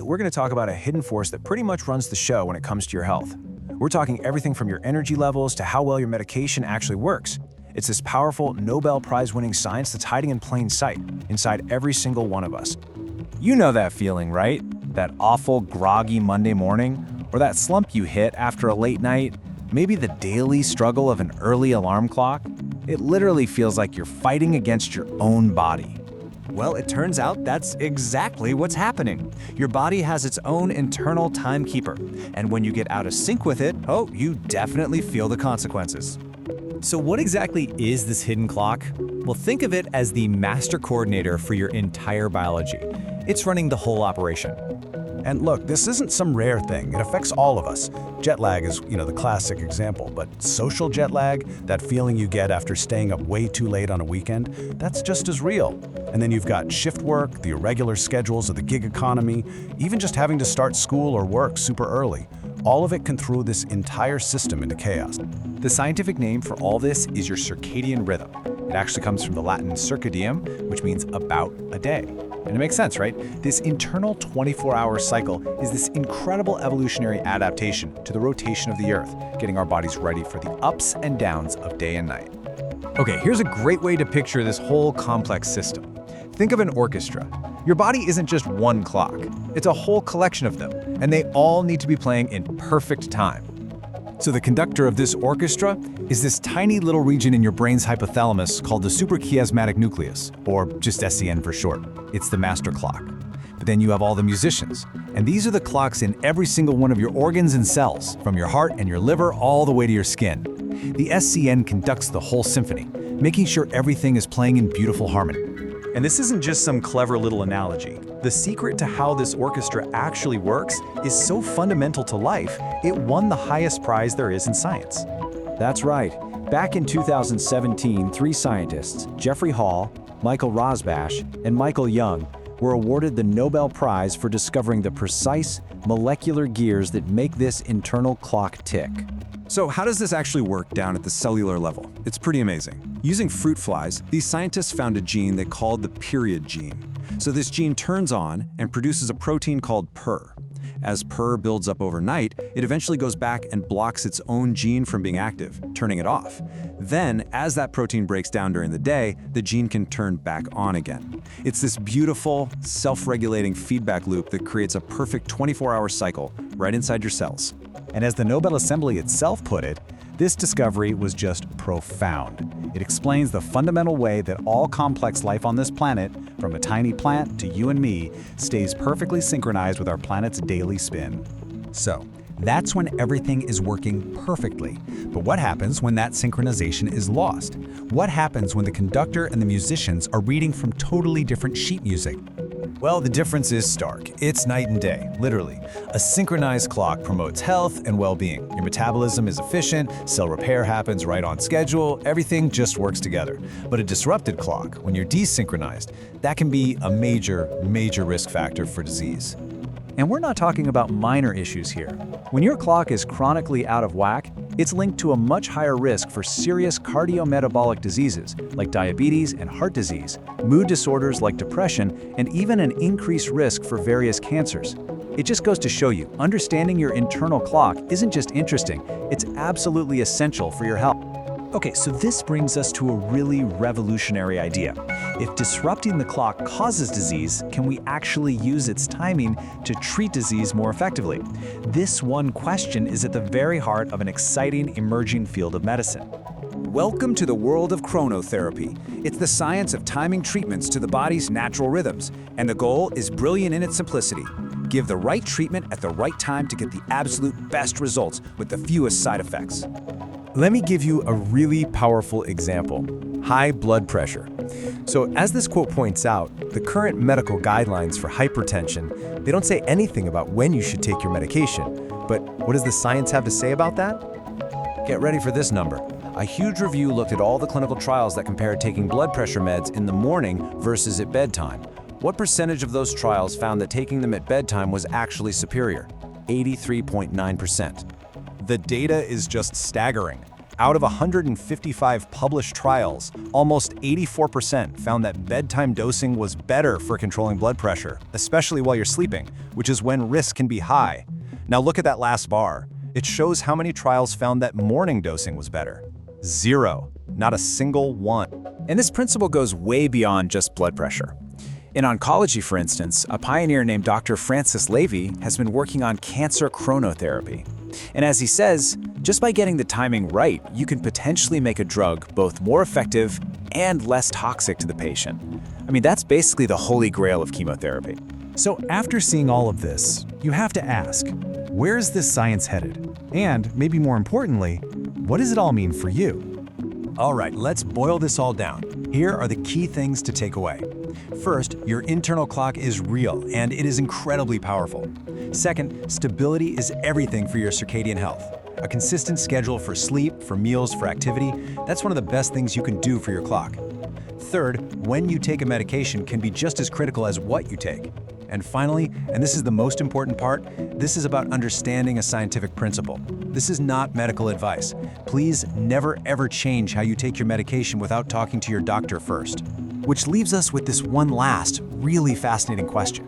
We're going to talk about a hidden force that pretty much runs the show when it comes to your health. We're talking everything from your energy levels to how well your medication actually works. It's this powerful Nobel Prize-winning science that's hiding in plain sight inside every single one of us. You know that feeling, right? That awful, groggy Monday morning? Or that slump you hit after a late night? Maybe the daily struggle of an early alarm clock? It literally feels like you're fighting against your own body. Well, it turns out that's exactly what's happening. Your body has its own internal timekeeper, and when you get out of sync with it, you definitely feel the consequences. So what exactly is this hidden clock? Well, think of it as the master coordinator for your entire biology. It's running the whole operation. And look, this isn't some rare thing. It affects all of us. Jet lag is, the classic example, but social jet lag, that feeling you get after staying up way too late on a weekend, that's just as real. And then you've got shift work, the irregular schedules of the gig economy, even just having to start school or work super early. All of it can throw this entire system into chaos. The scientific name for all this is your circadian rhythm. It actually comes from the Latin circadium, which means about a day. And it makes sense, right? This internal 24-hour cycle is this incredible evolutionary adaptation to the rotation of the Earth, getting our bodies ready for the ups and downs of day and night. Okay, here's a great way to picture this whole complex system. Think of an orchestra. Your body isn't just one clock. It's a whole collection of them, and they all need to be playing in perfect time. So the conductor of this orchestra is this tiny little region in your brain's hypothalamus called the suprachiasmatic nucleus, or just SCN for short. It's the master clock. But then you have all the musicians, and these are the clocks in every single one of your organs and cells, from your heart and your liver all the way to your skin. The SCN conducts the whole symphony, making sure everything is playing in beautiful harmony. And this isn't just some clever little analogy. The secret to how this orchestra actually works is so fundamental to life, it won the highest prize there is in science. That's right. Back in 2017, 3 scientists, Jeffrey Hall, Michael Rosbash, and Michael Young, were awarded the Nobel Prize for discovering the precise molecular gears that make this internal clock tick. So how does this actually work down at the cellular level? It's pretty amazing. Using fruit flies, these scientists found a gene they called the period gene. So this gene turns on and produces a protein called PER. As PER builds up overnight, it eventually goes back and blocks its own gene from being active, turning it off. Then, as that protein breaks down during the day, the gene can turn back on again. It's this beautiful, self-regulating feedback loop that creates a perfect 24-hour cycle right inside your cells. And as the Nobel Assembly itself put it, this discovery was just profound. It explains the fundamental way that all complex life on this planet, from a tiny plant to you and me, stays perfectly synchronized with our planet's daily spin. So, that's when everything is working perfectly. But what happens when that synchronization is lost? What happens when the conductor and the musicians are reading from totally different sheet music? Well, the difference is stark. It's night and day, literally. A synchronized clock promotes health and well-being. Your metabolism is efficient, cell repair happens right on schedule, everything just works together. But a disrupted clock, when you're desynchronized, that can be a major risk factor for disease. And we're not talking about minor issues here. When your clock is chronically out of whack, it's linked to a much higher risk for serious cardiometabolic diseases like diabetes and heart disease, mood disorders like depression, and even an increased risk for various cancers. It just goes to show you, understanding your internal clock isn't just interesting, it's absolutely essential for your health. Okay, so this brings us to a really revolutionary idea. If disrupting the clock causes disease, can we actually use its timing to treat disease more effectively? This one question is at the very heart of an exciting emerging field of medicine. Welcome to the world of chronotherapy. It's the science of timing treatments to the body's natural rhythms, and the goal is brilliant in its simplicity. Give the right treatment at the right time to get the absolute best results with the fewest side effects. Let me give you a really powerful example: high blood pressure. So as this quote points out, the current medical guidelines for hypertension, they don't say anything about when you should take your medication. But what does the science have to say about that? Get ready for this number. A huge review looked at all the clinical trials that compared taking blood pressure meds in the morning versus at bedtime. What percentage of those trials found that taking them at bedtime was actually superior? 83.9%. The data is just staggering. Out of 155 published trials, almost 84% found that bedtime dosing was better for controlling blood pressure, especially while you're sleeping, which is when risk can be high. Now look at that last bar. It shows how many trials found that morning dosing was better. 0. Not a single one. And this principle goes way beyond just blood pressure. In oncology, for instance, a pioneer named Dr. Francis Levy has been working on cancer chronotherapy. And as he says, just by getting the timing right, you can potentially make a drug both more effective and less toxic to the patient. I mean, that's basically the holy grail of chemotherapy. So after seeing all of this, you have to ask, where is this science headed? And maybe more importantly, what does it all mean for you? All right, let's boil this all down. Here are the key things to take away. First, your internal clock is real and it is incredibly powerful. Second, stability is everything for your circadian health. A consistent schedule for sleep, for meals, for activity, that's one of the best things you can do for your clock. Third, when you take a medication can be just as critical as what you take. And finally, and this is the most important part, this is about understanding a scientific principle. This is not medical advice. Please never ever change how you take your medication without talking to your doctor first. Which leaves us with this one last, really fascinating question.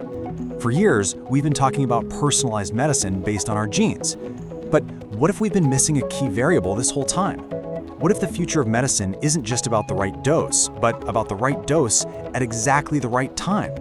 For years, we've been talking about personalized medicine based on our genes. But what if we've been missing a key variable this whole time? What if the future of medicine isn't just about the right dose, but about the right dose at exactly the right time?